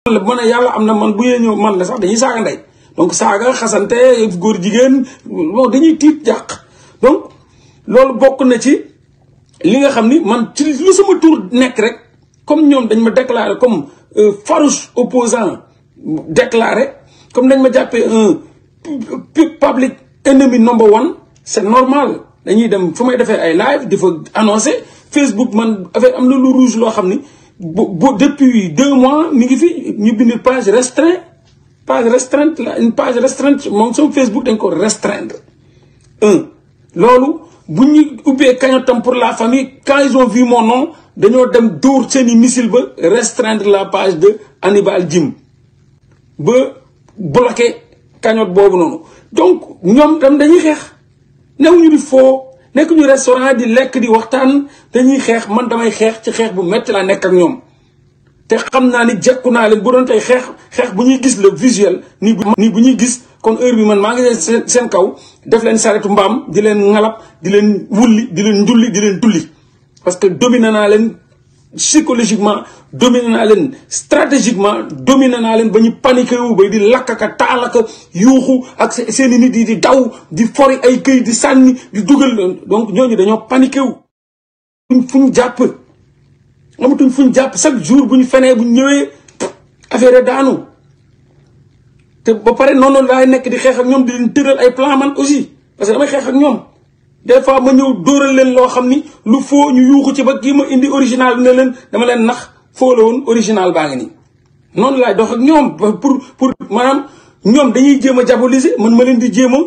la bu ne yàlla am na man bu ñëw man la sax dañuy saaga ndey donc saaga xasante góor jigéen bon dañuy tiit jàq donc loolu bokk na ci li nga xam ni man ci lu sama tour nekk rek comme ñoom dañ ma déclaré comme farouche opposant déclaré comme dañ ma jàppee un public ennemi number one c'est normal dañuy dem fu may defee ay live di fa annoncé Facebook man affaire am na lu rouge loo xam ni bu depuis 2 mois mi ngi fi ñu bind page restreinte la une page restreinte moom sama Facebook dañ ko restreindre loolu bu ñu ubbee cagnotte pour la famille quand ils ont vu mon nom dañoo dem dóor seeni missile ba restreindre la page de Hannibal Djim ba bloqué cagnotte boobu noonu donc ñoom tam dañuy xeex newuñu di foo nekk ñu restaurant di lekk di waxtaan dañuy xeex man damay xeex ci xeex bu metti laa nekk ak ñoom te xam naa ni jekku naa leen bu doon tey xeex bu ñuy gis le visuel nii bu ñuy gis kon heure bi man maa ngi leen seen kaw def leen saretu mbaam di leen ngalab di leen wulli di leen njulli di leen tulli parce que dominé naa leen psychologiquement dominé naa leen stratégiquement dominé naa leen ba ñu paniqué wu ba di lakkaka taalaka yuuxu ak seeni nit yi di daw di fori ay këy di sànni di dugal donc ñooñu dañoo paniqué wu fu ñu jàpp amatuñ fu ñu jàpp chaque jour bu ñu fenee bu ñu ñëwee affaire daanu te ba pare noonu laay nekk di xeex ak ñoom di leen tëral ay plan man aussi parce que damay xeex ak ñoom des fois ma ñëw dóoral leen loo xam ni lu foo ñu yuuxu ci ba kii ma indi original bi ne leen dama leen nax foo la woon original baa ngi nii noonu laay dox ak ñoom pour maanaam ñoom dañuy jéem a diaboliser man ma leen di jéem a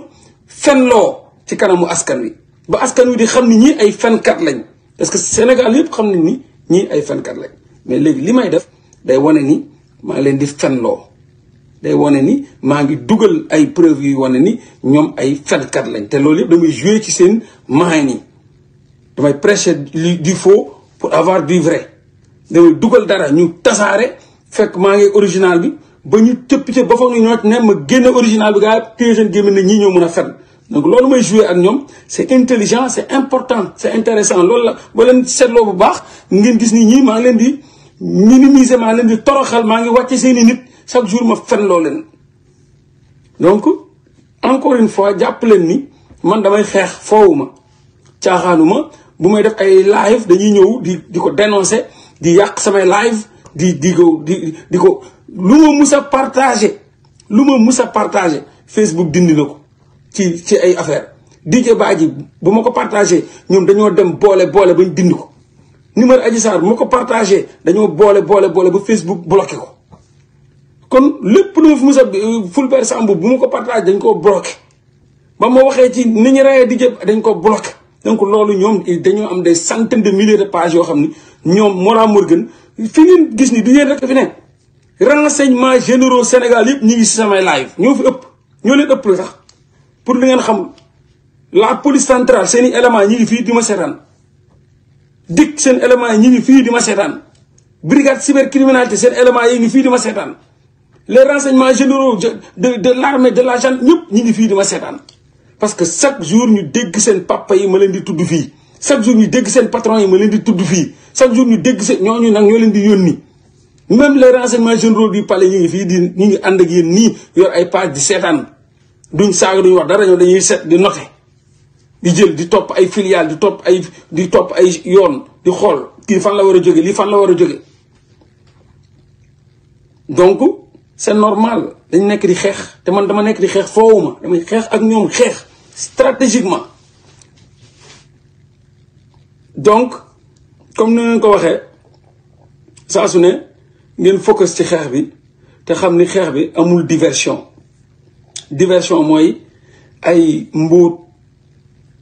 fenloo ci kanamu askan wi ba askan wi di xam ni ñii ay fenkat lañ parce que Sénégal yëpp xam nañ ni ñii ay fenkat lañ mais léegi li may def day wane ni maa ngi leen di fenloo day wane ni maa ngi dugal ay preuves yu wane ni ñoom ay fenkat lañ te loolu yëpp damay jouer ci seen main yi damay prêcher du faux pour avoir du vrai damay dugal dara ñu tasaare fekk maa ngi original bi ba ñu tëpp ba foog ni ñoo ne ma génne original bi gaa téye seen gémmiñ ne ñii ñoo mën a fen donc loolu may jouer ak ñoom c'est intelligent c'est important c'est intéressant loolu la ba leen seetloo bu baax ngeen gis ni ñii maa ngi leen di minimiser maa ngi leen di toroxal maa ngi wàcce seeni nit chaque jour ma fen loo leen donc encore une fois jàpp leen ni man damay xeex foowuma caaxaanuma bu may def ay live dañuy ñëw di ko dénoncer di yàq samay live di ko lu ma mus a partagé Facebook dindi na ko ci ay affaire DJ Badji bu ma ko partagé ñoom dañoo dem boole bañ dindi ko numéro Adji Sarr bu ma ko partagé dañoo boole ba Facebook bloqué ko kon lépp lu ma fi mus a Fulbert Sambou bu ma ko partagé dañ koo bloqué ba ma waxee ci ni ñu reyee DJ dañ ko bloqué donc loolu ñoom dañoo am des centaines de milliers de pages yoo xam ni ñoom Mollah Morgun fi ngeen gis ni du yéen rek fi ne renseignements généraux Sénégal yëpp ñu ngi si samay live ñoo fi ëpp ñoo leen ëpp la sax pour li ngeen xam la police centrale seen i éléments ñi ngi fii di ma seetaan dik seen éléments yi ñi ngi fii di ma seetaan brigade cybercriminalité seen éléments yi ngi fii di ma seetaan les renseignements généraux de l'armée de la gendarmerie ñëpp ñi ngi fii di ma seetaan parce que chaque jour ñu dégg seen papa yi ma leen di tudd fii chaque jour ñu dégg seen patron yi ma leen di tudd fii chaque jour ñu dégg seen ñooñu nag ñoo leen di yónni même les renseignements généraux du palais ñi ngi fii ñi ngi ànd ak yéen nii yor ay page di seetaan duñ saaga duñ wax dara ñoo dañuy set di noter di jël di topp ay filiale di topp ay yoon di xool kii fan la war a jóge lii fan la war a jóge donc c'est normal dañ nekk di xeex te man dama nekk di xeex foowuma damay xeex ak ñoom xeex stratégiquement donc comme ni ngeen ko waxee saa su ne ngeen focus ci xeex bi te xam ni xeex bi amul diversion mooy ay mbuut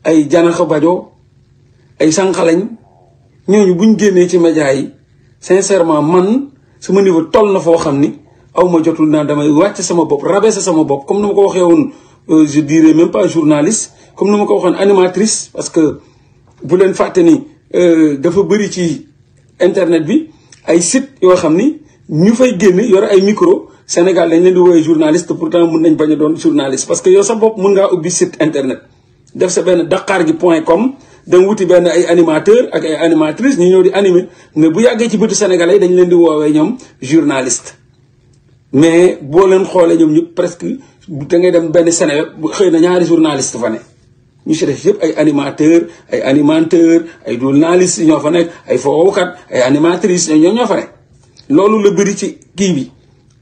ay janaxa bajo ay sànqalañ ñooñu buñ génnee ci média yi sincèrement man sama niveau toll na foo xam ni aw ma jotul naa damay wàcc sama bopp rabaisser sama bopp comme ni ma ko waxee woon je dirais même pas journaliste comme ni ma ko waxoon animatrice parce que bu leen fàtte ni dafa bëri ci internet bi ay site yoo xam ni ñu fay génn yore ay micro Sénégal dañ leen di woowee journaliste pourtant mun nañ bañ a doon journaliste parce que yow sa bopp mun ngaa ubbi site internet def sa benn dakargi.com dem wuti benn ay animateur ak ay animatrice ñu ñëw di animer mais bu yàggee ci bëtu sénégalais dañ leen di woowee ñoom journaliste mais boo leen xoolee ñoom ñëpp presque da ngay dem benn Sénégal xëy na ñaari journaliste fa ne ñu si def yëpp ay animateur ay journaliste ñoo fa nekk ay foowukat ay animatrice ñoo fa nekk loolu la bëri ci kii bi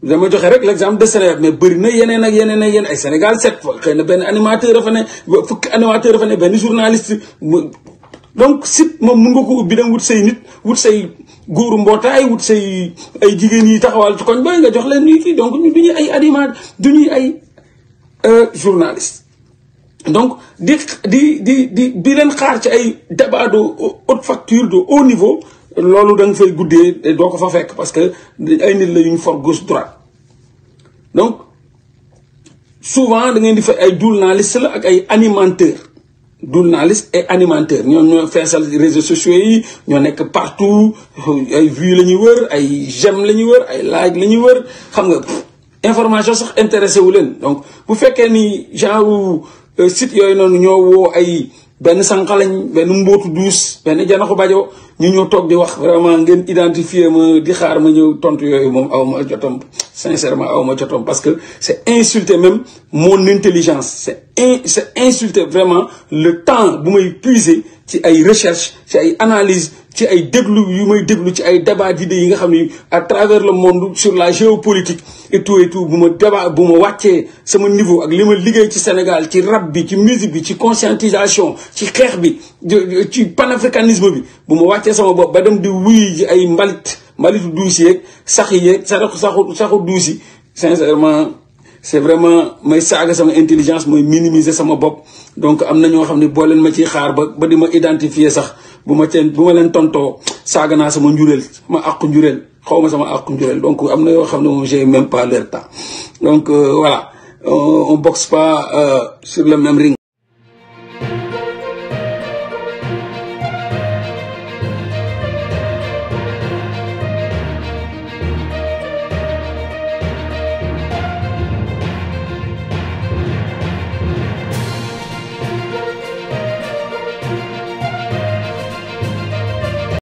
dama joxe rek l'exemple de Sénégal mais bëri na yeneen ak yeneen ay Sénégal 7 fa xëy na benn animateur a fa ne fukki animateur a fa ne benn journaliste donc site moom mun nga ko ubbi dem wut say nit wut say góoru mbootaay wut say ay jigéen yi taxawal ci koñ booy nga jox leen ñuy kii donc ñu du ñuy ay animateur du ñuy ay journaliste donc di leen xaar ci ay débat de haute facture de haut niveau loolu da nga fay guddee doo ko fa fekk parce que ay nit la yuñ for gauche droite donc souvent da ngeen di fa ay journaliste la ak ay animateur journaliste et animateur ñoo feesal réseaux sociaux yi ñoo nekk partout ay vues la ñuy wër ay j'aime la ñuy wër ay like la ñuy wër xam nga information sax intéressé wu leen donc bu fekkee ni genre site yooyu noonu ñoo woo ay benn sànqalañ benn mbootu duus benn janaxu bajo ñu ñëw toog di wax vraiment ngeen identifier ma di xaar ma ñëw tontu yooyu moom aw ma jotom sincèrement aw ma jotom parce que c'est insulter même mon intelligence c'est insulter vraiment le temps bu may puiser ci ay recherche ci ay analyse ci ay déglu yu may déglu ci ay débat d'idées yi nga xam ni à travers le monde sur la géopolitique et tout bu ma wàccee sama niveau ak li ma liggéey ci Sénégal ci rap bi ci musique bi ci conscientisation ci xeex bi ci panafricanisme bi bu ma wàccee sama bopp ba dem di wuy ji ay mbalitu duusi yeeg sax yeeg saxu duusi sincèrement c'est vraiment may saaga sama intelligence mooy minimiser sama bopp donc am na ñoo xam ne boo leen ma ciy xaar ba di ma identifier sax bu ma leen tontoo saaga naa sama njureel sama àqu njureel xaw ma sama àqu njureel donc am na yoo xam ne moom j'ai même pas leur temps donc voilà on boxe pas sur le même ring.